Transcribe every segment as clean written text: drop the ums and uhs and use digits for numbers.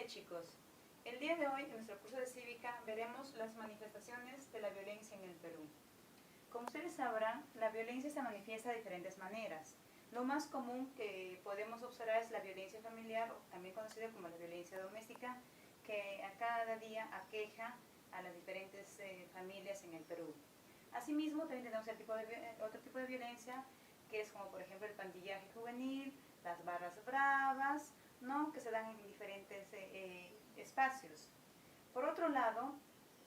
día, chicos. El día de hoy, en nuestro curso de cívica, veremos las manifestaciones de la violencia en el Perú. Como ustedes sabrán, la violencia se manifiesta de diferentes maneras. Lo más común que podemos observar es la violencia familiar, o también conocida como la violencia doméstica, que a cada día aqueja a las diferentes familias en el Perú. Asimismo, también tenemos otro tipo de violencia, que es como por ejemplo el pandillaje juvenil, las barras bravas, ¿no?, que se dan en diferentes espacios. Por otro lado,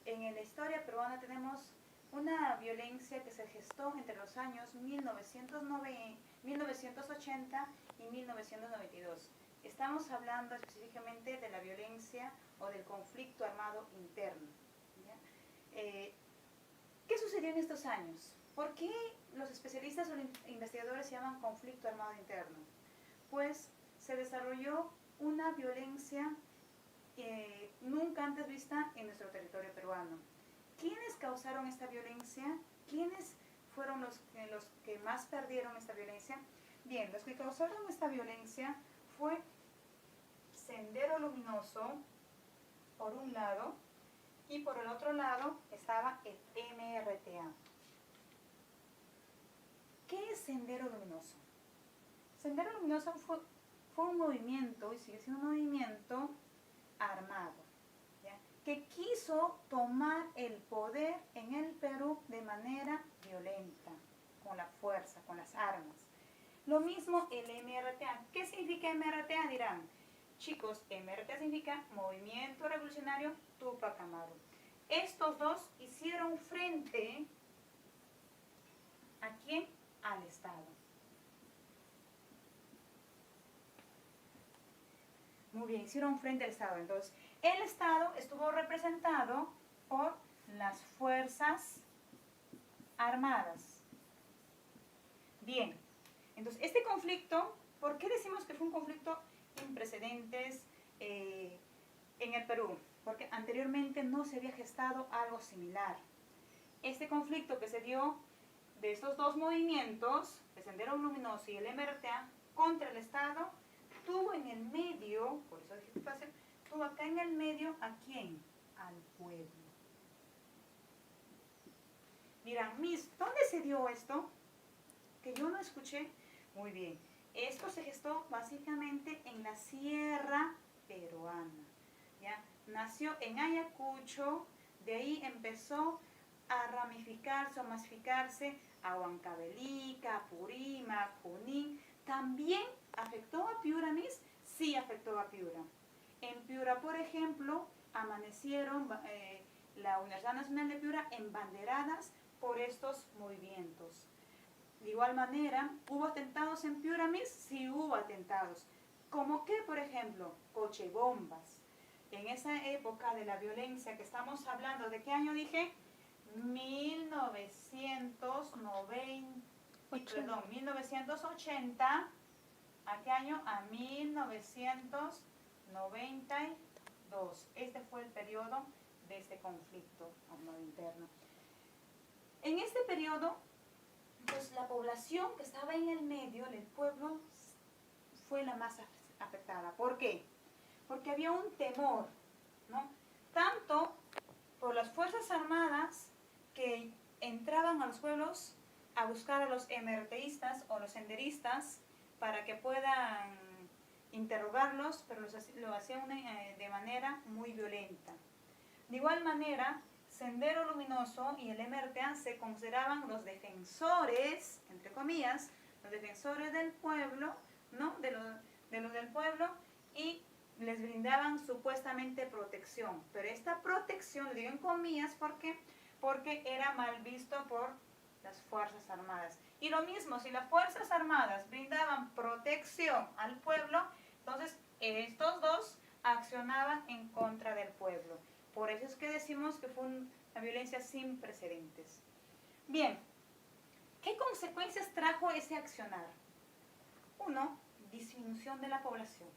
en la historia peruana tenemos una violencia que se gestó entre los años 1980 y 1992. Estamos hablando específicamente de la violencia o del conflicto armado interno. ¿Qué sucedió en estos años? ¿Por qué los especialistas o los investigadores llaman conflicto armado interno? Pues se desarrolló una violencia nunca antes vista en nuestro territorio peruano. ¿Quiénes causaron esta violencia? ¿Quiénes fueron los que más perdieron esta violencia? Bien, los que causaron esta violencia fue Sendero Luminoso, por un lado, y por el otro lado estaba el MRTA. ¿Qué es Sendero Luminoso? Sendero Luminoso fue un movimiento, y sigue siendo un movimiento armado, ¿ya?, que quiso tomar el poder en el Perú de manera violenta, con la fuerza, con las armas. Lo mismo el MRTA. ¿Qué significa MRTA? Dirán, chicos, MRTA significa Movimiento Revolucionario Túpac Amaru. Estos dos hicieron frente, ¿a quién? Al Estado. Muy bien, hicieron frente al Estado. Entonces, el Estado estuvo representado por las Fuerzas Armadas. Bien, entonces este conflicto, ¿por qué decimos que fue un conflicto sin precedentes en el Perú? Porque anteriormente no se había gestado algo similar. Este conflicto que se dio de estos dos movimientos, el Sendero Luminoso y el MRTA, contra el Estado, tuvo en el medio, por eso dije fácil, tuvo acá en el medio, ¿a quién? Al pueblo. Dirán, Miss, ¿dónde se dio esto? Que yo no escuché. Muy bien, esto se gestó básicamente en la sierra peruana, ¿ya? Nació en Ayacucho, de ahí empezó a ramificarse o masificarse a Huancavelica, Apurímac, Junín. ¿También afectó a Piura, Miss? Sí, afectó a Piura. En Piura, por ejemplo, amanecieron la Universidad Nacional de Piura embanderadas por estos movimientos. De igual manera, ¿hubo atentados en Piura, Miss? Sí, hubo atentados. ¿Cómo qué, por ejemplo? Cochebombas. En esa época de la violencia que estamos hablando, ¿de qué año dije? 1980. ¿A qué año? A 1992. Este fue el periodo de este conflicto armado interno. En este periodo, pues la población que estaba en el medio, el pueblo, fue la más afectada. ¿Por qué? Porque había un temor, ¿no?, tanto por las Fuerzas Armadas que entraban a los pueblos a buscar a los MRTistas o los senderistas para que puedan interrogarlos, pero lo hacían de manera muy violenta. De igual manera, Sendero Luminoso y el MRTA se consideraban los defensores, entre comillas, los defensores del pueblo, ¿no?, de los del pueblo, y les brindaban supuestamente protección. Pero esta protección, lo digo en comillas, porque era mal visto por las Fuerzas Armadas. Y lo mismo, si las Fuerzas Armadas brindaban protección al pueblo, entonces estos dos accionaban en contra del pueblo. Por eso es que decimos que fue una violencia sin precedentes. Bien, ¿qué consecuencias trajo ese accionar? Uno, disminución de la población,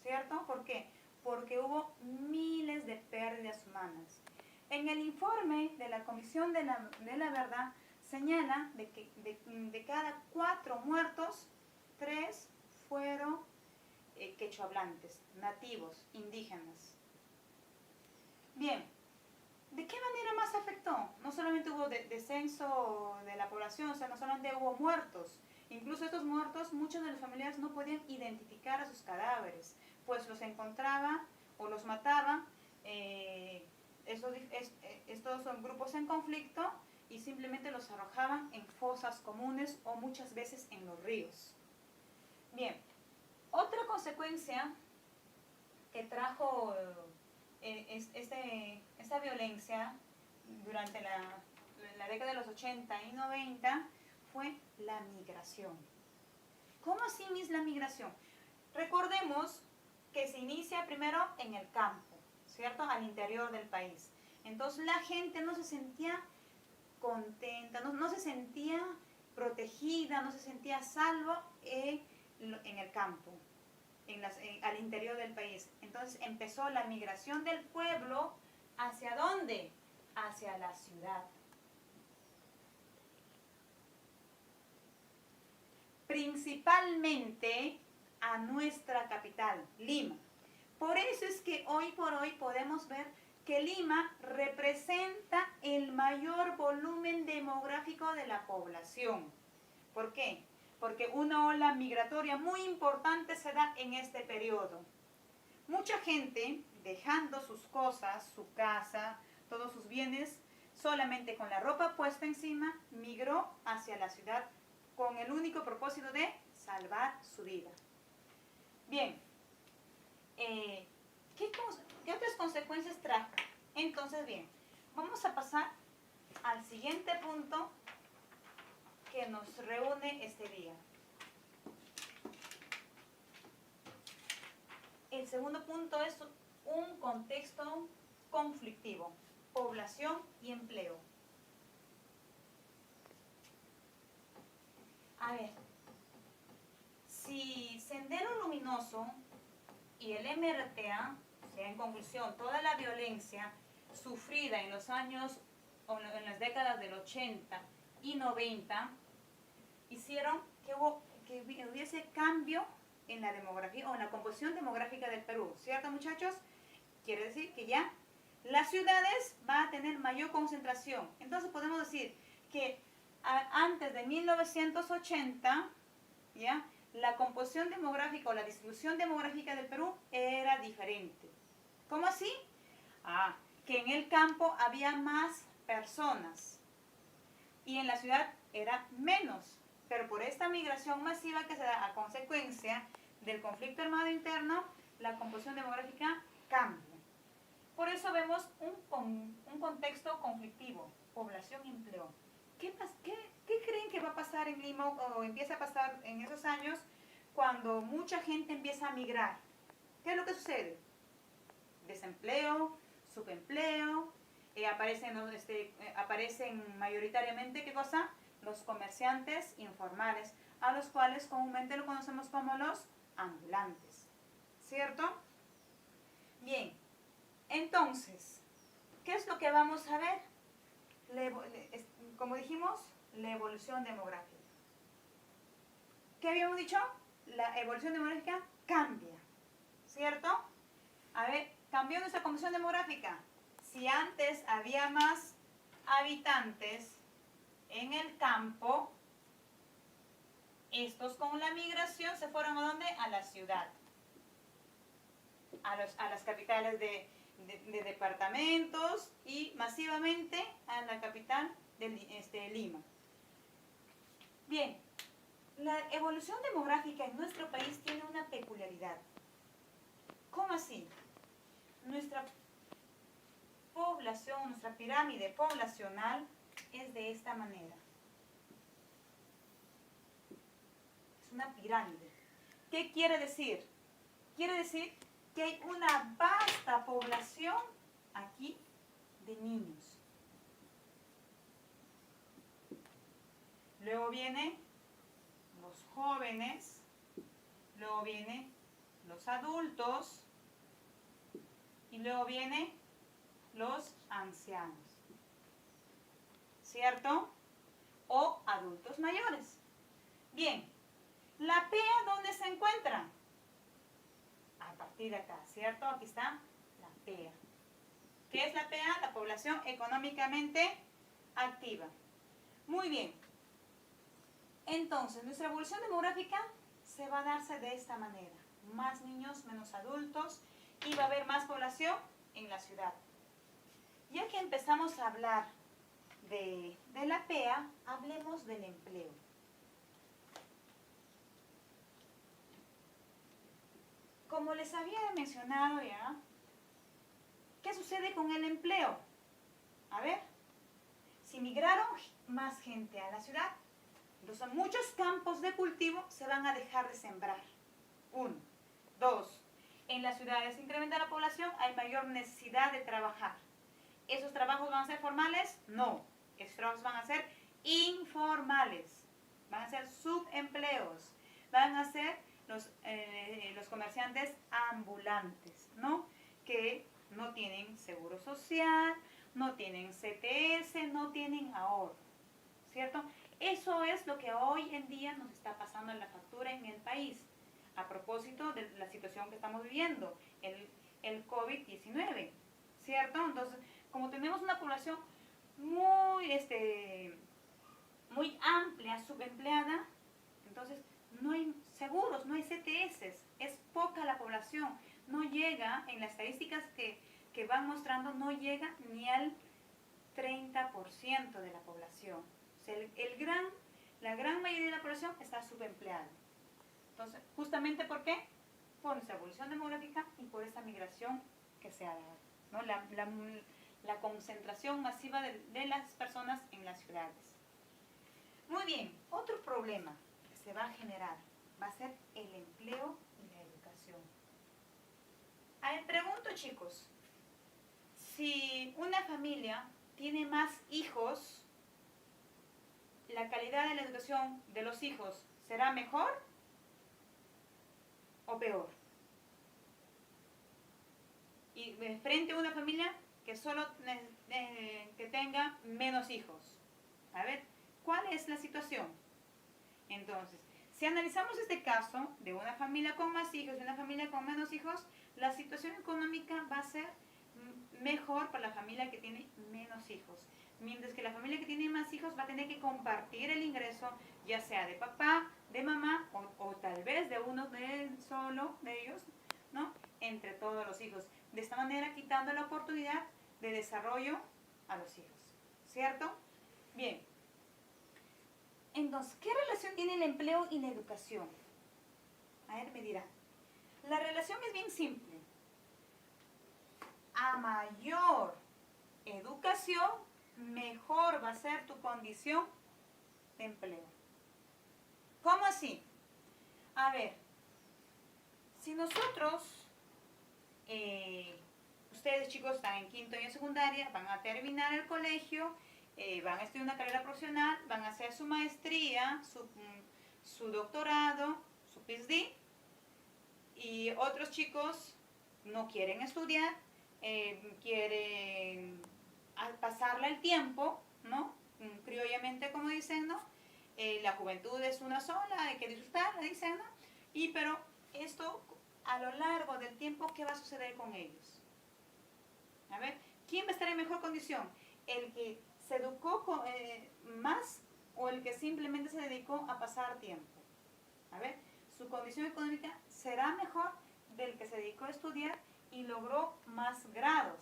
¿cierto? ¿Por qué? Porque hubo miles de pérdidas humanas. En el informe de la Comisión de la Verdad señala de que de cada 4 muertos, 3 fueron quechohablantes, nativos, indígenas. Bien, ¿de qué manera más afectó? No solamente hubo descenso de la población, o sea, no solamente hubo muertos. Incluso estos muertos, muchos de los familiares no podían identificar a sus cadáveres, pues los encontraban o los mataban estos son grupos en conflicto y simplemente los arrojaban en fosas comunes o muchas veces en los ríos. Bien, otra consecuencia que trajo esta violencia durante la década de los 80 y 90 fue la migración. ¿Cómo así es la migración? Recordemos que se inicia primero en el campo, ¿cierto? Al interior del país. Entonces la gente no se sentía contenta, no se sentía protegida, no se sentía salvo en el campo, al interior del país. Entonces empezó la migración del pueblo. ¿Hacia dónde? Hacia la ciudad. Principalmente a nuestra capital, Lima. Por eso es que hoy por hoy podemos ver que Lima representa el mayor volumen demográfico de la población. ¿Por qué? Porque una ola migratoria muy importante se da en este periodo. Mucha gente, dejando sus cosas, su casa, todos sus bienes, solamente con la ropa puesta encima, migró hacia la ciudad con el único propósito de salvar su vida. Bien, ¿qué otras consecuencias trajo? Entonces, bien, vamos a pasar al siguiente punto que nos reúne este día. El segundo punto es un contexto conflictivo, población y empleo. A ver, si Sendero Luminoso y el MRTA, o sea, en conclusión, toda la violencia sufrida en los años, o en las décadas del 80 y 90, hicieron que hubiese cambio en la demografía o en la composición demográfica del Perú, ¿cierto, muchachos? Quiere decir que ya las ciudades van a tener mayor concentración. Entonces podemos decir que antes de 1980, ¿ya?, la composición demográfica o la distribución demográfica del Perú era diferente. ¿Cómo así? Que en el campo había más personas y en la ciudad era menos. Pero por esta migración masiva que se da a consecuencia del conflicto armado interno, la composición demográfica cambia. Por eso vemos un contexto conflictivo, población y empleo. ¿Qué creen que va a pasar en Lima o empieza a pasar en esos años cuando mucha gente empieza a migrar? ¿Qué es lo que sucede? Desempleo, subempleo, aparecen mayoritariamente, ¿qué cosa? Los comerciantes informales, a los cuales comúnmente lo conocemos como los ambulantes, ¿cierto? Bien, entonces, ¿qué es lo que vamos a ver? Como dijimos, la evolución demográfica. ¿Qué habíamos dicho? La evolución demográfica cambia, ¿cierto? A ver, cambió nuestra composición demográfica. Si antes había más habitantes en el campo, estos con la migración se fueron ¿a dónde? A la ciudad, a las capitales de departamentos y masivamente a la capital de Lima. Bien, la evolución demográfica en nuestro país tiene una peculiaridad. ¿Cómo así? Nuestra población, nuestra pirámide poblacional es de esta manera. Es una pirámide. ¿Qué quiere decir? Quiere decir que hay una vasta población aquí de niños. Luego vienen los jóvenes, luego vienen los adultos y luego vienen los ancianos, ¿cierto? O adultos mayores. Bien, ¿la PEA dónde se encuentra? partir de acá, ¿cierto? Aquí está la PEA. ¿Qué es la PEA? La población económicamente activa. Muy bien. Entonces, nuestra evolución demográfica se va a darse de esta manera. Más niños, menos adultos, y va a haber más población en la ciudad. Ya que empezamos a hablar de la PEA, hablemos del empleo. Como les había mencionado ya, ¿qué sucede con el empleo? A ver, si migraron más gente a la ciudad, entonces muchos campos de cultivo se van a dejar de sembrar. 1. 2. En las ciudades incrementa la población, hay mayor necesidad de trabajar. ¿Esos trabajos van a ser formales? No. Esos trabajos van a ser informales. Van a ser subempleos. Van a ser los comerciantes ambulantes, ¿no? Que no tienen seguro social, no tienen CTS, no tienen ahorro, ¿cierto? Eso es lo que hoy en día nos está pasando en la factura en el país, a propósito de la situación que estamos viviendo, el COVID-19, ¿cierto? Entonces, como tenemos una población muy amplia, subempleada, entonces no hay seguros, no hay CTS, es poca la población, no llega, en las estadísticas que van mostrando, no llega ni al 30% de la población. O sea, la gran mayoría de la población está subempleada. Entonces, justamente ¿por qué? Por nuestra evolución demográfica y por esta migración que se ha dado, ¿no? La concentración masiva de las personas en las ciudades. Muy bien, otro problema que se va a generar va a ser el empleo y la educación. A ver, pregunto, chicos, si una familia tiene más hijos, ¿la calidad de la educación de los hijos será mejor o peor? Y frente a una familia que solo que tenga menos hijos. A ver, ¿cuál es la situación? Entonces, si analizamos este caso de una familia con más hijos y una familia con menos hijos, la situación económica va a ser mejor para la familia que tiene menos hijos. Mientras que la familia que tiene más hijos va a tener que compartir el ingreso, ya sea de papá, de mamá o tal vez de uno solo de ellos, ¿no? Entre todos los hijos. De esta manera quitando la oportunidad de desarrollo a los hijos, ¿cierto? Bien. Entonces, ¿qué relación tiene el empleo y la educación? A ver, me dirá. La relación es bien simple. A mayor educación, mejor va a ser tu condición de empleo. ¿Cómo así? A ver, si nosotros, ustedes chicos están en quinto año de secundaria, van a terminar el colegio, van a estudiar una carrera profesional, van a hacer su maestría, su doctorado, su PhD, y otros chicos no quieren estudiar, quieren pasarle el tiempo, ¿no? Criollamente, como dicen, ¿no? La juventud es una sola, hay que disfrutarla, dicen, ¿no? Pero esto, a lo largo del tiempo, ¿qué va a suceder con ellos? A ver, ¿quién va a estar en mejor condición? ¿El que se educó más o el que simplemente se dedicó a pasar tiempo? A ver, su condición económica será mejor del que se dedicó a estudiar y logró más grados,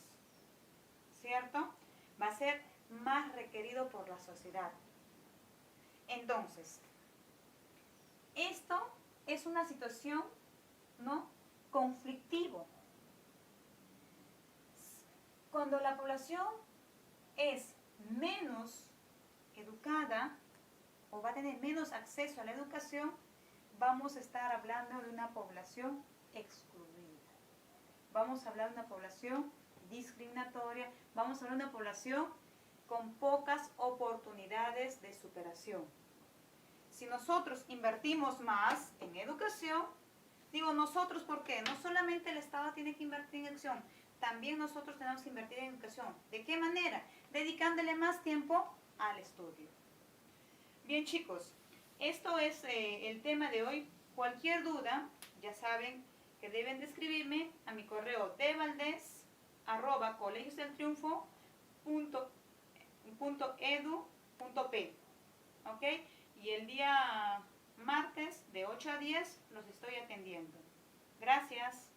¿cierto? Va a ser más requerido por la sociedad. Entonces, esto es una situación, ¿no?, conflictivo. Cuando la población es menos educada o va a tener menos acceso a la educación, vamos a estar hablando de una población excluida. Vamos a hablar de una población discriminatoria, vamos a hablar de una población con pocas oportunidades de superación. Si nosotros invertimos más en educación, digo nosotros, ¿por qué? No solamente el Estado tiene que invertir en educación, también nosotros tenemos que invertir en educación. ¿De qué manera? Dedicándole más tiempo al estudio. Bien, chicos, esto es el tema de hoy. Cualquier duda, ya saben que deben de escribirme a mi correo dvaldes@colegiosdeltriunfo.edu.p. ¿Ok? Y el día martes de 8 a 10 los estoy atendiendo. Gracias.